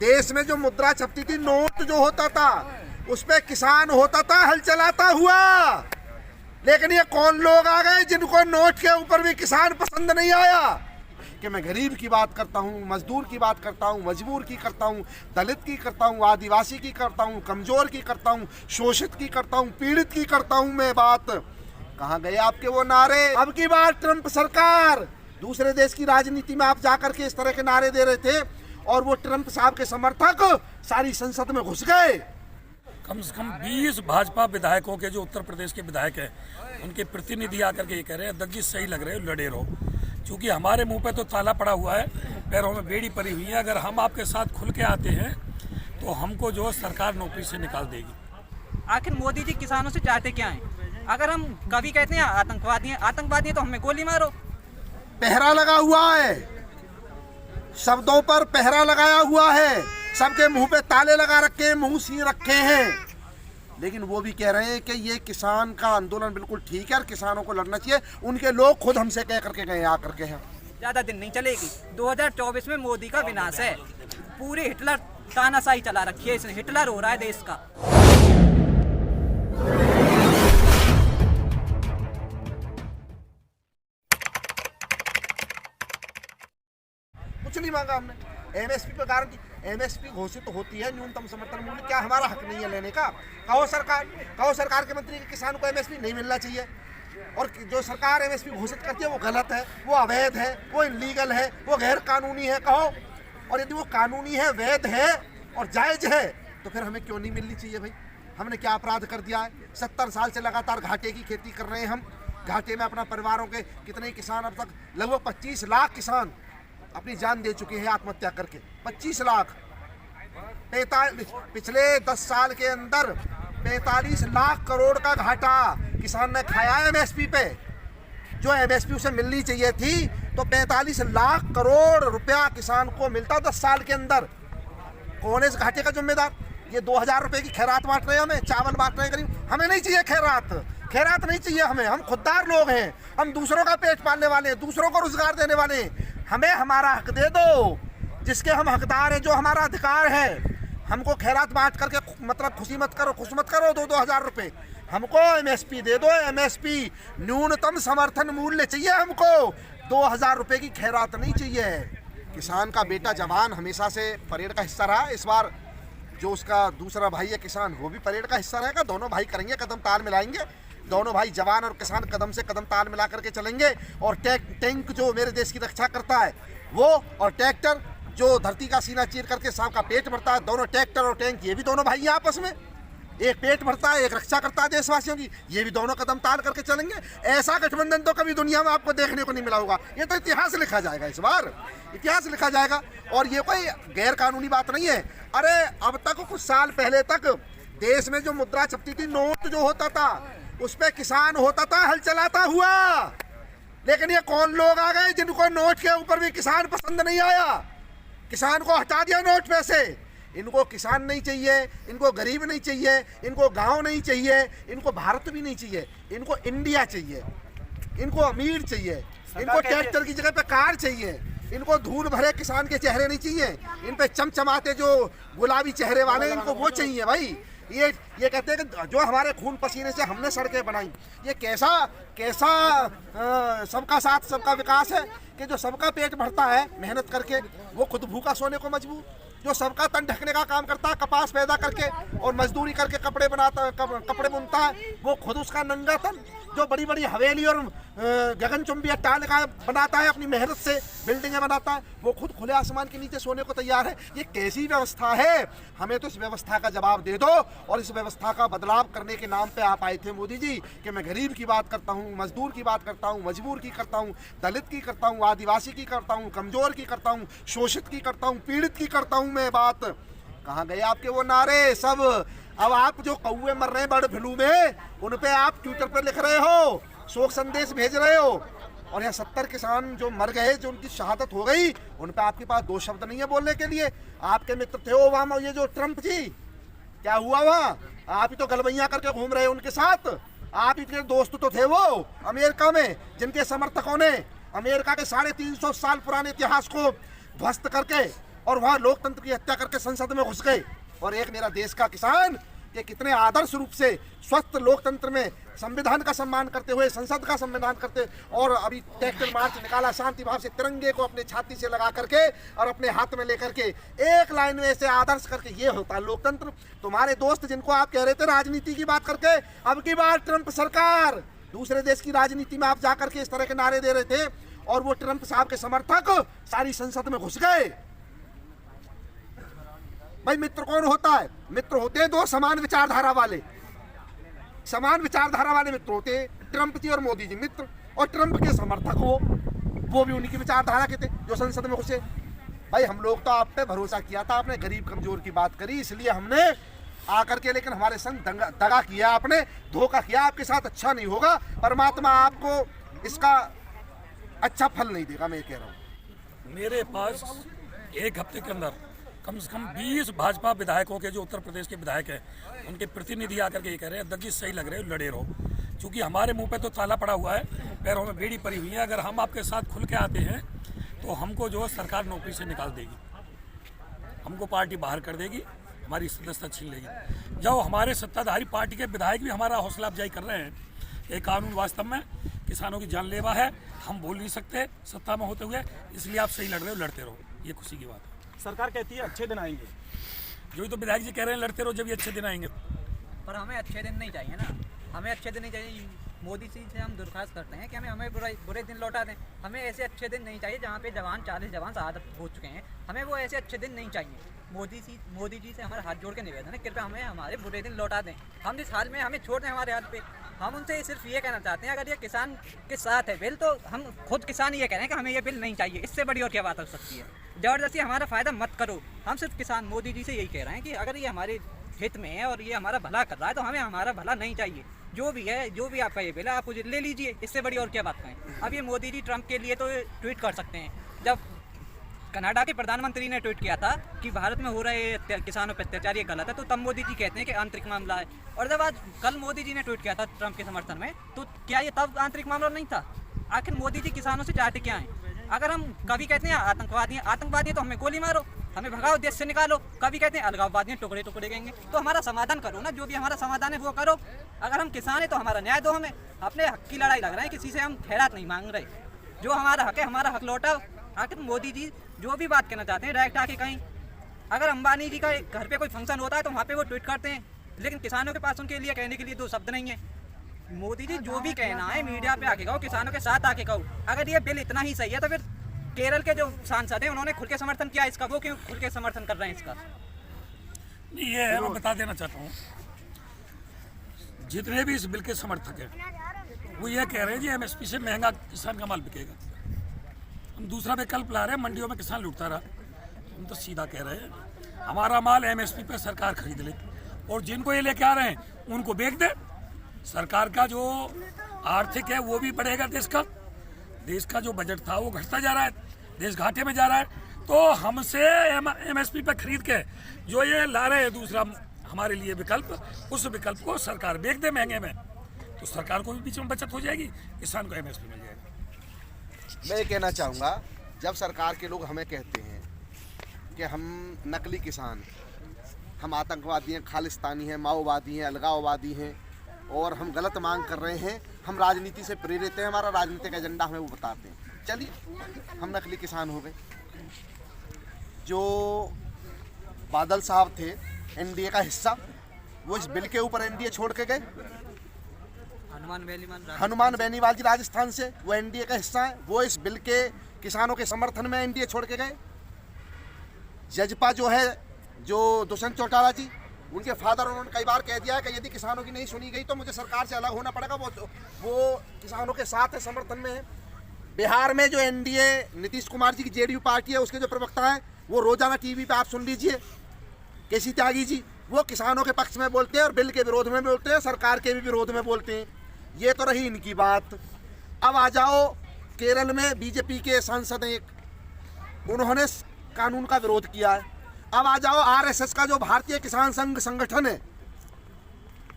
देश में जो मुद्रा छपती थी, नोट जो होता था, उस पे किसान होता था हल चलाता हुआ। लेकिन ये कौन लोग आ गए जिनको नोट के ऊपर भी किसान पसंद नहीं आया। कि मैं गरीब की बात करता हूँ, मजदूर की बात करता हूँ, मजबूर की करता हूँ, दलित की करता हूँ, आदिवासी की करता हूँ, कमजोर की करता हूँ, शोषित की करता हूँ, पीड़ित की करता हूँ मैं बात। कहाँ गए आपके वो नारे? अब की बार ट्रंप सरकार, दूसरे देश की राजनीति में आप जाकर के इस तरह के नारे दे रहे थे और वो ट्रंप साहब के समर्थक सारी संसद में घुस गए। कम से कम 20 भाजपा विधायकों के, जो उत्तर प्रदेश के विधायक हैं, उनके प्रतिनिधि आकर के ये कह रहे हैं, अध्यक्ष जी सही लग रहे हो, लड़े रहो, क्योंकि हमारे मुंह पे तो ताला पड़ा हुआ है, पैरों में बेड़ी पड़ी हुई है। अगर हम आपके साथ खुल के आते हैं तो हमको जो सरकार नौकरी से निकाल देगी। आखिर मोदी जी किसानों से चाहते क्या हैं? अगर हम कभी कहते हैं आतंकवादी हैं तो हमें गोली मारो। पहरा लगा हुआ है, शब्दों पर पहरा लगाया हुआ है, सबके मुंह पे ताले लगा रखे हैं, मुंह सी रखे हैं। लेकिन वो भी कह रहे हैं कि ये किसान का आंदोलन बिल्कुल ठीक है और किसानों को लड़ना चाहिए। उनके लोग खुद हमसे कह करके गए आकर के हैं। ज्यादा दिन नहीं चलेगी, 2024 में मोदी का विनाश है। पूरी हिटलर तानाशाही चला रखी है इसने, हिटलर हो रहा है देश का। कुछ नहीं मांगा हमने, एमएसपी पर गारंटी। एमएसपी घोषित तो होती है, न्यूनतम समर्थन मूल्य, क्या हमारा हक नहीं है लेने का? कहो सरकार के मंत्री के किसान को एमएसपी नहीं मिलना चाहिए। और जो सरकार एमएसपी घोषित करती है वो गलत है, वो अवैध है, वो इलीगल है, वो गैर कानूनी है, कहो। और यदि वो कानूनी है, वैध है और जायज है तो फिर हमें क्यों नहीं मिलनी चाहिए भाई? हमने क्या अपराध कर दिया है? 70 साल से लगातार घाटे की खेती कर रहे हैं हम। घाटे में अपना परिवारों के कितने किसान, अब तक लगभग 25 लाख किसान अपनी जान दे चुके हैं आत्महत्या करके। 25 लाख। पिछले 10 साल के अंदर 45 लाख करोड़ का घाटा किसान ने खाया है एमएसपी पे। जो एमएसपी उसे मिलनी चाहिए थी तो 45 लाख करोड़ रुपया किसान को मिलता 10 साल के अंदर। कौन है इस घाटे का जिम्मेदार? ये 2000 रुपए की खैरात बांट रहे हैं, हमें चावल बांट रहे हैं गरीब। हमें नहीं चाहिए खैरात नहीं चाहिए हमें। हम खुददार लोग हैं, हम दूसरों का पेट पालने वाले हैं, दूसरों को रोजगार देने वाले हैं। हमें हमारा हक दे दो, जिसके हम हकदार हैं, जो हमारा अधिकार है। हमको खैरात बांट करके मतलब खुश मत करो 2-2 हजार रुपए। हमको एमएसपी दे दो, एमएसपी न्यूनतम समर्थन मूल्य चाहिए हमको। 2000 रुपए की खैरात नहीं चाहिए। किसान का बेटा जवान हमेशा से परेड का हिस्सा रहा। इस बार जो उसका दूसरा भाई है किसान, वो भी परेड का हिस्सा रहेगा। दोनों भाई करेंगे, कदम ताल मिलाएंगे। दोनों भाई जवान और किसान कदम से कदम ताल मिला करके चलेंगे। और टैंक जो मेरे देश की रक्षा करता है वो, और ट्रैक्टर जो धरती का सीना चीर करके सबका पेट भरता है, दोनों ट्रैक्टर और टैंक, ये भी दोनों भाई आपस में, एक पेट भरता है, एक रक्षा करता है देशवासियों की। ये भी दोनों कदम ताल करके चलेंगे। ऐसा गठबंधन तो कभी दुनिया में आपको देखने को नहीं मिला होगा। ये तो इतिहास लिखा जाएगा, इस बार इतिहास लिखा जाएगा। और ये कोई गैर कानूनी बात नहीं है। अरे अब तक कुछ साल पहले तक देश में जो मुद्रा छपती थी, नोट जो होता था, उस पे किसान होता था हल चलाता हुआ। लेकिन ये कौन लोग आ गए जिनको नोट के ऊपर भी किसान पसंद नहीं आया? किसान को हटा दिया नोट पे से। इनको किसान नहीं चाहिए, इनको गरीब नहीं चाहिए, इनको गांव नहीं चाहिए, इनको भारत भी नहीं चाहिए, इनको इंडिया चाहिए, इनको अमीर चाहिए, इनको ट्रैक्टर की जगह पे कार चाहिए, इनको धूल भरे किसान के चेहरे नहीं चाहिए, इन पे चमचमाते जो गुलाबी चेहरे वाले, इनको वो चाहिए भाई। ये कहते हैं कि जो हमारे खून पसीने से हमने सड़कें बनाई। ये कैसा सबका साथ सबका विकास है कि जो सबका पेट भरता है मेहनत करके, वो खुद भूखा सोने को मजबूर। जो सबका तन ढकने का काम करता है, कपास पैदा करके और मजदूरी करके कपड़े कपड़े बुनता है, वो खुद उसका नंगा तन। जो बड़ी बड़ी हवेली और गगनचुंबी अट्टालिका बनाता है, अपनी मेहनत से बिल्डिंगें बनाता है, वो खुद खुले आसमान के नीचे सोने को तैयार है। ये कैसी व्यवस्था है? हमें तो इस व्यवस्था का जवाब दे दो। और इस व्यवस्था का बदलाव करने के नाम पे आप आए थे मोदी जी कि मैं गरीब की बात करता हूँ, मजदूर की बात करता हूँ, मजबूर की करता हूँ, दलित की करता हूँ, आदिवासी की करता हूँ, कमजोर की करता हूँ, शोषित की करता हूँ, पीड़ित की करता हूँ मैं बात। कहाँ गए आपके वो नारे सब? अब आप जो कौवे मर रहे हैं बर्ड फ्लू में, उन पे आप ट्विटर पे लिख रहे हो, शोक संदेश भेज रहे हो। और यहाँ 70 किसान जो मर गए, जो उनकी शहादत हो गई, उन पे आपके पास 2 शब्द नहीं है बोलने के लिए। आपके मित्र थे वो वहाँ, ये जो ट्रंप जी, क्या हुआ वहाँ? आप ही तो गलबैया करके घूम रहे उनके साथ। आप ही के दोस्त तो थे वो अमेरिका में, जिनके समर्थकों ने अमेरिका के 350 साल पुराने इतिहास को ध्वस्त करके और वहाँ लोकतंत्र की हत्या करके संसद में घुस गए। और एक मेरा देश का किसान ये कितने आदर्श रूप से स्वस्थ लोकतंत्र में संविधान का सम्मान करते हुए, संसद का सम्मान करते, और अभी ट्रैक्टर मार्च निकाला शांति भाव से, तिरंगे को अपने छाती से लगा करके और अपने हाथ में लेकर के एक लाइन में ऐसे आदर्श करके, ये होता है लोकतंत्र। तुम्हारे दोस्त जिनको आप कह रहे थे राजनीति की बात करके, अब की बार ट्रंप सरकार दूसरे देश की राजनीति में आप जाकर के इस तरह के नारे दे रहे थे, और वो ट्रंप साहब के समर्थक सारी संसद में घुस गए। भाई मित्र कौन होता है? मित्र होते हैं दो समान विचारधारा वाले, समान विचारधारा वाले मित्र होते हैं, ट्रंप जी और मोदी जी मित्र, और ट्रंप के समर्थक वो भी उन्हीं की विचारधारा के थे जो संसद में घुसे। भाई हम लोग तो आप पे भरोसा किया था, आपने गरीब कमजोर की बात करी, इसलिए हमने आकर के, लेकिन हमारे संग दगा किया आपने, धोखा किया, आपके साथ अच्छा नहीं होगा। परमात्मा आपको इसका अच्छा फल नहीं देगा, मैं कह रहा हूँ। मेरे पास एक हफ्ते के अंदर कम से कम 20 भाजपा विधायकों के, जो उत्तर प्रदेश के विधायक हैं, उनके प्रतिनिधि आकर के ये कह रहे हैं अध्यक्ष जी सही लग रहे हो, लड़े रहो, क्योंकि हमारे मुंह पे तो ताला पड़ा हुआ है, पैरों में बेड़ी पड़ी हुई है। अगर हम आपके साथ खुल के आते हैं तो हमको जो है सरकार नौकरी से निकाल देगी, हमको पार्टी बाहर कर देगी, हमारी सदस्यता छीन लेगी। जब हमारे सत्ताधारी पार्टी के विधायक भी हमारा हौसला अफजाई कर रहे हैं, ये कानून वास्तव में किसानों की जानलेवा है, हम बोल नहीं सकते सत्ता में होते हुए, इसलिए आप सही लड़ रहे हो, लड़ते रहो, ये खुशी की बात है। सरकार कहती है अच्छे दिन आएंगे, जो तो विधायक जी कह रहे हैं लड़ते रहो, जब ये अच्छे दिन आएंगे। पर हमें अच्छे दिन नहीं चाहिए ना, हमें अच्छे दिन नहीं चाहिए। मोदी जी से हम दरख्वास्त करते हैं कि हमें बुरे दिन लौटा दें। हमें ऐसे अच्छे दिन नहीं चाहिए जहाँ पे जवान 40 जवान शहादत हो चुके हैं, हमें वो ऐसे अच्छे दिन नहीं चाहिए। मोदी जी से हमारा हाथ जोड़ के निवेदन है, कृपया हमें हमारे बुरे दिन लौटा दें। हम जिस हाल में, हमें छोड़ दें हमारे हाल पे। हम उनसे सिर्फ ये कहना चाहते हैं, अगर ये किसान के साथ है बिल, तो हम खुद किसान ये कह रहे हैं कि हमें ये बिल नहीं चाहिए। इससे बड़ी और क्या बात हो सकती है? ज़बरदस्ती हमारा फ़ायदा मत करो। हम सिर्फ किसान मोदी जी से यही कह रहे हैं कि अगर ये हमारे हित में है और ये हमारा भला कर रहा है, तो हमें हमारा भला नहीं चाहिए। जो भी है, जो भी आपका ये बिल है, आप उसे ले लीजिए, इससे बड़ी और क्या बात कहें। अब ये मोदी जी ट्रंप के लिए तो ट्वीट कर सकते हैं। जब कनाडा के प्रधानमंत्री ने ट्वीट किया था कि भारत में हो रहे किसानों पर अत्याचार ये गलत है, तो तब मोदी जी कहते हैं कि आंतरिक मामला है। और जब आज कल मोदी जी ने ट्वीट किया था ट्रंप के समर्थन में, तो क्या ये तब आंतरिक मामला नहीं था? आखिर मोदी जी किसानों से चाहते क्या हैं? अगर हम कभी कहते हैं आतंकवादी हैं तो हमें गोली मारो, हमें भगाओ, देश से निकालो। कभी कहते हैं अलगाववादी हैं, टुकड़े टुकड़े देंगे। तो हमारा समाधान करो ना, जो भी हमारा समाधान है वो करो। अगर हम किसान हैं तो हमारा न्याय दो, हमें अपने हक की लड़ाई लग रहे हैं, किसी से हम खैरात नहीं मांग रहे। जो हमारा हक है, हमारा हक लौटाओ। आखिर मोदी जी जो भी बात कहना चाहते हैं डायरेक्ट आके कहीं। अगर अंबानी जी का घर पे कोई फंक्शन होता है तो वहाँ पे वो ट्वीट करते हैं, लेकिन किसानों के पास उनके लिए कहने के लिए दो शब्द नहीं है। मोदी जी जो भी कहना है मीडिया पे आके कहो, किसानों के साथ आके कहो। अगर ये बिल इतना ही सही है तो फिर केरल के जो सांसद हैं उन्होंने खुल के समर्थन किया इसका, वो क्यों खुल के समर्थन कर रहे हैं इसका? ये है, मैं बता देना चाहता हूँ, जितने भी इस बिल के समर्थक हैं वो ये कह रहे हैं जी एमएसपी से महंगा किसान का माल बिकेगा। हम दूसरा विकल्प ला रहे हैं, मंडियों में किसान लुटता रहा। हम तो सीधा कह रहे हैं हमारा माल एमएसपी पे सरकार खरीद ले, और जिनको ये लेके आ रहे हैं उनको बेच दे। सरकार का जो आर्थिक है वो भी बढ़ेगा, देश का जो बजट था वो घटता जा रहा है, देश घाटे में जा रहा है। तो हमसे एमएसपी पे खरीद के जो ये ला रहे हैं दूसरा हमारे लिए विकल्प, उस विकल्प को सरकार बेच दे महंगे में, तो सरकार को भी बीच में बचत हो जाएगी, किसान को एमएसपी मिल जाएगा। मैं ये कहना चाहूँगा, जब सरकार के लोग हमें कहते हैं कि हम नकली किसान, हम आतंकवादी हैं, खालिस्तानी हैं, माओवादी हैं, अलगाववादी हैं और हम गलत मांग कर रहे हैं, हम राजनीति से प्रेरित हैं, हमारा राजनीतिक एजेंडा हमें वो बताते हैं, चलिए हम नकली किसान हो गए। जो बादल साहब थे एनडीए का हिस्सा, वो इस बिल के ऊपर एनडीए छोड़ के गए। हनुमान बेनीवाल जी राजस्थान से, वो एनडीए का हिस्सा है, वो इस बिल के किसानों के समर्थन में एनडीए छोड़ के गए। जजपा जो है, जो दुष्यंत चौटाला जी, उनके फादर, उन्होंने कई बार कह दिया है कि यदि किसानों की नहीं सुनी गई तो मुझे सरकार से अलग होना पड़ेगा। वो किसानों के साथ है, समर्थन में है। बिहार में जो एनडीए नीतीश कुमार जी की जेडीयू पार्टी है, उसके जो प्रवक्ता हैं वो रोजाना टीवी पे आप सुन लीजिए, केसी त्यागी जी, वो किसानों के पक्ष में बोलते हैं और बिल के विरोध में बोलते हैं, सरकार के भी विरोध में बोलते हैं। ये तो रही इनकी बात। अब आ जाओ केरल में बीजेपी के सांसद एक, उन्होंने कानून का विरोध किया है। अब आ जाओ आरएसएस का जो भारतीय किसान संघ संगठन है,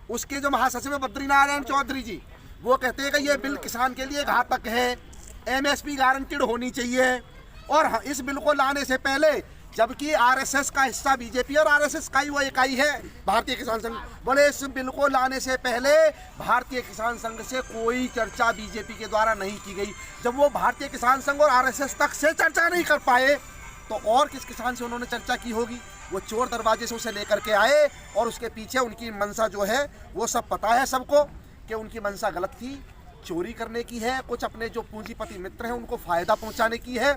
उसके जो महासचिव बद्रीनारायण चौधरी जी, वो कहते हैं कि ये बिल किसान के लिए घातक है, एमएसपी गारंटीड होनी चाहिए और इस बिल को लाने से पहले जबकि आरएसएस का हिस्सा बीजेपी और आरएसएस का ही वो इकाई है भारतीय किसान संघ। बोले इस बिल को लाने से पहले भारतीय किसान संघ से कोई चर्चा बीजेपी के द्वारा नहीं की गई। जब वो भारतीय किसान संघ और आरएसएस तक से चर्चा नहीं कर पाए तो और किस किसान से उन्होंने चर्चा की होगी। वो चोर दरवाजे से उसे लेकर के आए और उसके पीछे उनकी मंशा जो है वो सब पता है सबको कि उनकी मंशा गलत थी, चोरी करने की है, कुछ अपने जो पूंजीपति मित्र हैं उनको फायदा पहुंचाने की है।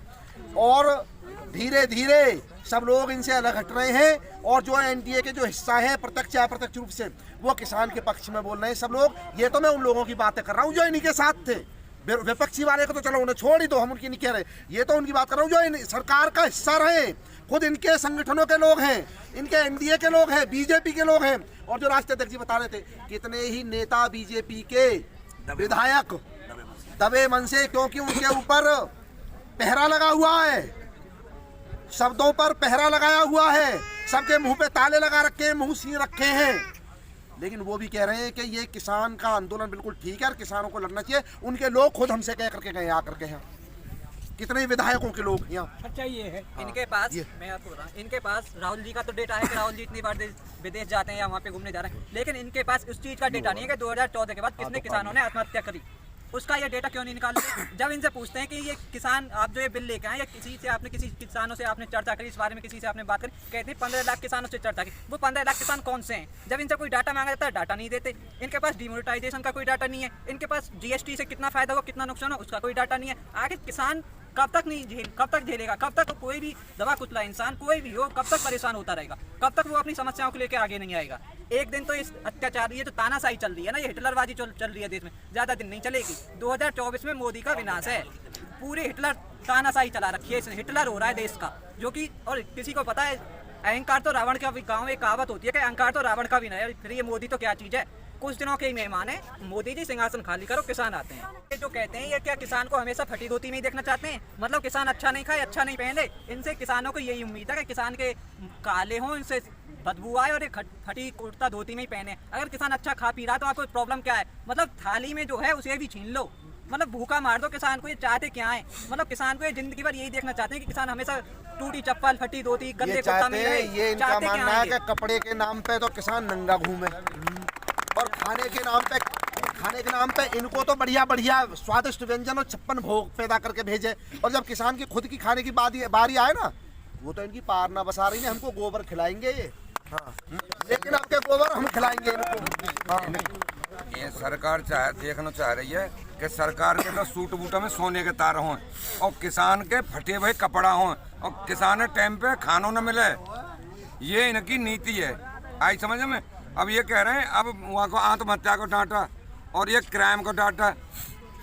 और धीरे धीरे सब लोग इनसे अलग हट रहे हैं और जो एनडीए के जो हिस्सा है प्रत्यक्ष या अप्रत्यक्ष रूप से वो किसान के पक्ष में बोल रहे हैं सब लोग। ये तो मैं उन लोगों की बातें कर रहा हूँ जो इन्हीं के साथ थे। विपक्षी वाले को तो चलो उन्हें छोड़ ही दो, हम उनकी नहीं कह रहे। ये तो उनकी बात कर रहा हूँ जो सरकार का हिस्सा रहे, खुद इनके संगठनों के लोग हैं, इनके एनडीए के लोग हैं, बीजेपी के लोग हैं। और जो राष्ट्रीय अध्यक्ष जी बता रहे थे कितने ही नेता बीजेपी के विधायक दबे मन से, क्योंकि उनके ऊपर पहरा लगा हुआ है, शब्दों पर पहरा लगाया हुआ है, सबके मुंह पे ताले लगा रखे हैं, मुंह सी रखे हैं, लेकिन वो भी कह रहे हैं कि ये किसान का आंदोलन बिल्कुल ठीक है और किसानों को लड़ना चाहिए। उनके लोग खुद हमसे कह करके गए आकर के हैं, कितने विधायकों के लोग यहाँ। अच्छा ये है इनके पास मैं आपको बता रहा हूं, इनके पास राहुल जी का तो डेटा है कि राहुल जी इतनी बार विदेश जाते हैं या वहाँ पे घूमने जा रहे हैं, लेकिन इनके पास उस चीज़ का डेटा नहीं है कि 2014 के बाद कितने किसानों ने आत्महत्या करी। उसका ये डेटा क्यों नहीं निकालते? जब इनसे पूछते हैं कि ये किसान आप जो ये बिल लेके आए या किसी से आपने किसी किसानों से आपने चर्चा करी इस बारे में, किसी से आपने बात करी, कहते हैं 15 लाख किसानों से चर्चा की। वो 15 लाख किसान कौन से हैं? जब इनसे कोई डाटा मांगा जाता है डाटा नहीं देते। इनके पास डिमोनेटाइजेशन का कोई डाटा नहीं है, इनके पास जीएसटी से कितना फायदा हुआ कितना नुकसान हो उसका कोई डाटा नहीं है। आगे किसान कब तक झेलेगा? कब तक कोई भी दवा कुचला इंसान कोई भी हो कब तक परेशान होता रहेगा? कब तक वो अपनी समस्याओं को लेकर आगे नहीं आएगा? एक दिन तो इस अत्याचार, ये तो तानाशाही चल रही है ना, ये हिटलरबाजी चल रही है देश में, ज़्यादा दिन नहीं चलेगी। 2024 में मोदी का विनाश है, पूरी हिटलर तानाशाही चला रखी है, हिटलर हो रहा है देश का, जो कि और किसी को पता है अहंकार तो रावण का भी, गाँव एक कहावत होती है कि अहंकार तो रावण का भी नहीं है। फिर ये मोदी तो क्या चीज़ है? कुछ दिनों के ही मेहमान है, मोदी जी सिंहासन खाली करो किसान आते हैं। ये जो कहते हैं ये क्या किसान को हमेशा फटी धोती में ही देखना चाहते हैं? मतलब किसान अच्छा नहीं खाए, अच्छा नहीं पहने, इनसे किसानों को यही उम्मीद है कि किसान के काले हों, इनसे बदबू आए और एक फटी कुर्ता धोती में ही पहने। अगर किसान अच्छा खा पी रहा तो आपको प्रॉब्लम क्या है? मतलब थाली में जो है उसे भी छीन लो, मतलब भूखा मार दो किसान को। ये चाहते क्या है? मतलब किसान को ये जिंदगी भर यही देखना चाहते हैं कि किसान हमेशा टूटी चप्पल, फटी धोती, गंदे कुर्ता में रहे। ये इनका मानना है कि कपड़े के नाम पे तो किसान नंगा घूमे और खाने के नाम पे इनको तो बढ़िया बढ़िया स्वादिष्ट व्यंजन और 56 भोग पैदा करके भेजे। और जब किसान की खुद की खाने की बारी आए ना, वो तो इनकी पार ना बसा रही है। हमको गोबर खिलाएंगे ये, हाँ, लेकिन आपके गोबर हम खिलाएंगे इनको। हाँ। ये सरकार देखना चाह रही है कि सरकार के तो सूट बूटों में सोने के तार हों और किसान के फटे हुए कपड़ा हों और किसान टाइम पे खानों न मिले। ये इनकी नीति है, आई समझ में। अब ये कह रहे हैं अब वहाँ को आत्महत्या को डांटा और ये क्राइम को डांटा।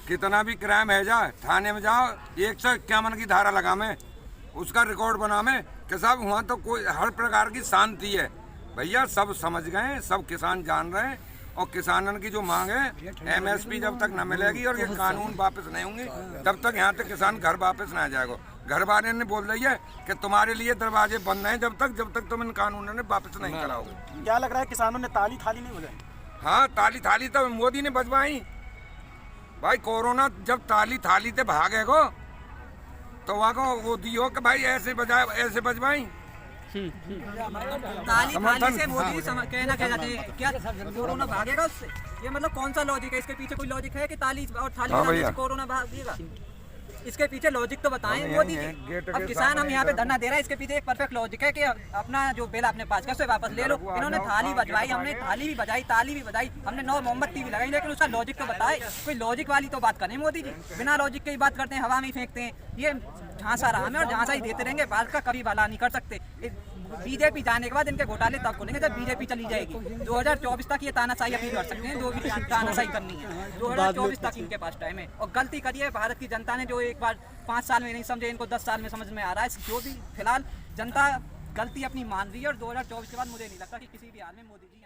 कितना भी क्राइम है जाए थाने में जाओ, 151 की धारा लगा में उसका रिकॉर्ड बना में कि साहब वहाँ तो कोई हर प्रकार की शांति है। भैया सब समझ गए, सब किसान जान रहे हैं और किसानन की जो मांग है एमएसपी जब तक न मिलेगी और ये कानून वापस नहीं होंगे तब तक यहाँ तक किसान घर वापस ना जाएगा। घर वाले ने बोल रही है कि तुम्हारे लिए दरवाजे बंद हैं जब तक तुम इन कानूनों ने वापस नहीं कराओगे। क्या लग रहा है किसानों ने ताली थाली नहीं बजाई? हाँ, ताली थाली तो मोदी ने बजवाई भाई। कोरोना जब ताली थाली से भागेगो तो वहाँ को वो दियो कि भाई ऐसे बजवाई। ताली थाली से मोदी कहना क्या जाते हैं क्या कोरोना भागेगा उससे? ये मतलब कौन सा लॉजिक है? इसके पीछे कोई लॉजिक है कि ताली और थाली से कोरोना भागेगा? इसके पीछे लॉजिक तो बताएं मोदी जी। अब किसान हम यहाँ पे धरना दे रहा है, इसके पीछे एक परफेक्ट लॉजिक है कि अपना जो बिल आपने पास किया उसे वापस ले लो। इन्होंने थाली बजवाई, हमने थाली भी बजाई, ताली भी बजाई, हमने 9 मोमबत्ती भी लगाई, लेकिन उसका लॉजिक तो बताए। कोई लॉजिक वाली तो बात करें मोदी जी। बिना लॉजिक की ही बात करते हैं, हवा में फेंकते हैं। ये झांसा रहा हमें और झांसा ही देते रहेंगे, भारत का कभी भला नहीं कर सकते। बीजेपी जाने के बाद इनके घोटाले तब खुलेंगे जब बीजेपी चली जाएगी। 2024 तक ये तानाशाही अपनी कर सकते हैं, जो भी तानाशाही करनी है 2024 तक इनके पास टाइम है। और गलती करी है भारत की जनता ने, जो एक बार 5 साल में नहीं समझे, इनको 10 साल में समझ में आ रहा है। जो भी फिलहाल जनता गलती अपनी मान रही है और 2024 के बाद मुझे नहीं लगता कि किसी भी हाल में मोदी जी